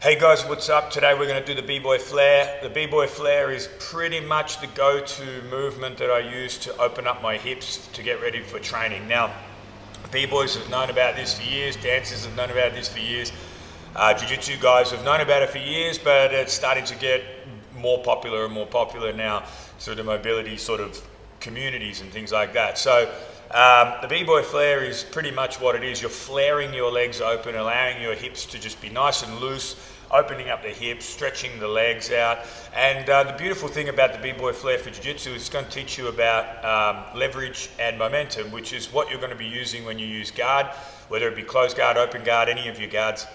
Hey guys, what's up? Today we're going to do the B-Boy Flare. The B-Boy Flare is pretty much the go-to movement that I use to open up my hips to get ready for training. Now, B-Boys have known about this for years, dancers have known about this for years, Jiu-Jitsu guys have known about it for years, but it's starting to get more popular and more popular now through the mobility sort of communities and things like that. So the B-Boy Flare is pretty much what it is. You're flaring your legs open, allowing your hips to just be nice and loose, opening up the hips, stretching the legs out. And the beautiful thing about the B-Boy Flare for Jiu-Jitsu is it's going to teach you about leverage and momentum, which is what you're going to be using when you use guard, whether it be closed guard, open guard, any of your guards,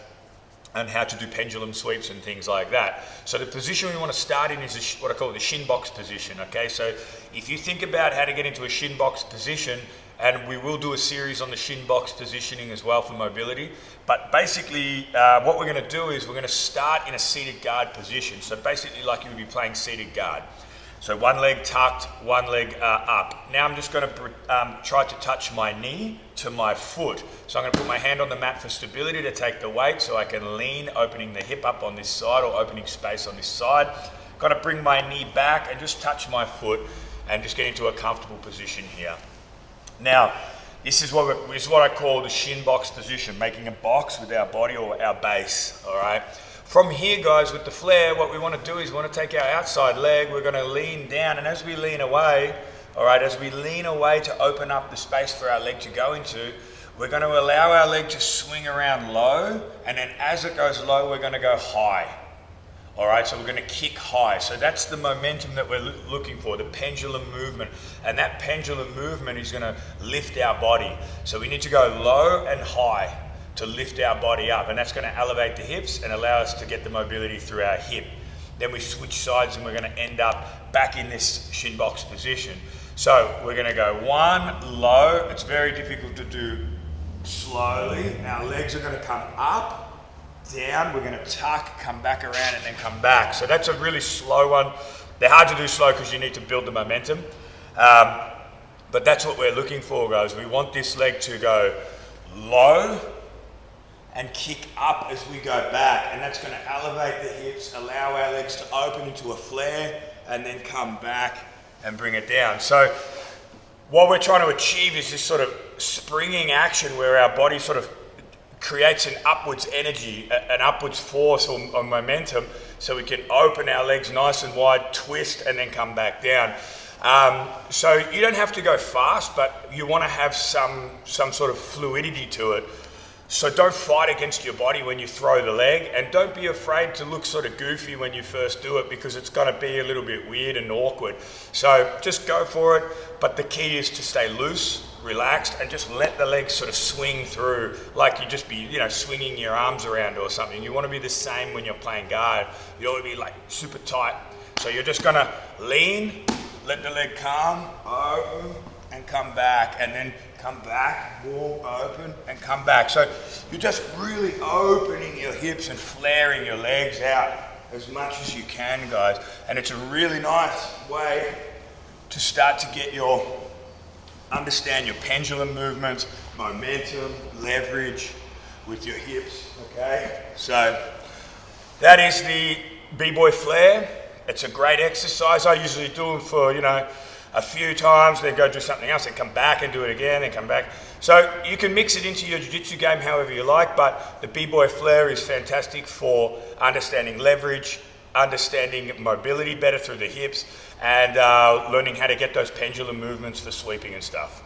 and how to do pendulum sweeps and things like that. So the position we want to start in is what I call the shin box position, okay? So if you think about how to get into a shin box position, and we will do a series on the shin box positioning as well for mobility, but basically what we're going to do is we're going to start in a seated guard position. So basically like you would be playing seated guard. So one leg tucked, one leg up. Now I'm just going to try to touch my knee to my foot. So I'm going to put my hand on the mat for stability to take the weight so I can lean, opening the hip up on this side or opening space on this side. Got to bring my knee back and just touch my foot and just get into a comfortable position here. Now, this is what I call the shin box position, making a box with our body or our base, all right? From here, guys, with the flare, what we want to do is we want to take our outside leg, we're going to lean down, and as we lean away, all right, as we lean away to open up the space for our leg to go into, we're going to allow our leg to swing around low, and then as it goes low, we're going to go high. All right, so we're going to kick high. So that's the momentum that we're looking for, the pendulum movement. And that pendulum movement is going to lift our body. So we need to go low and high to lift our body up. And that's going to elevate the hips and allow us to get the mobility through our hip. Then we switch sides and we're going to end up back in this shin box position. So we're going to go one, low. It's very difficult to do slowly. Our legs are going to come up, down, we're going to tuck, come back around, and then come back. So that's a really slow one. They're hard to do slow because you need to build the momentum. But that's what we're looking for, guys. We want this leg to go low and kick up as we go back. And that's going to elevate the hips, allow our legs to open into a flare, and then come back and bring it down. So what we're trying to achieve is this sort of springing action where our body sort of creates an upwards energy, an upwards force or momentum, so we can open our legs nice and wide, twist, and then come back down. So you don't have to go fast, but you want to have some sort of fluidity to it. So don't fight against your body when you throw the leg, and don't be afraid to look sort of goofy when you first do it, because it's going to be a little bit weird and awkward. So just go for it, but the key is to stay loose, relaxed, and just let the legs sort of swing through like you just be, swinging your arms around or something. You want to be the same when you're playing guard. You don't want to be like super tight. So you're just going to lean, let the leg come, open, and come back, and then come back, boom, open, and come back. So you're just really opening your hips and flaring your legs out as much as you can, guys. And it's a really nice way to start to get understand your pendulum movements, momentum, leverage with your hips, okay? So that is the B-Boy Flare. It's a great exercise. I usually do it for, a few times, then go do something else, then come back and do it again, then come back. So you can mix it into your jiu-jitsu game however you like, but the B-Boy Flare is fantastic for understanding leverage, understanding mobility better through the hips, and learning how to get those pendulum movements for sweeping and stuff.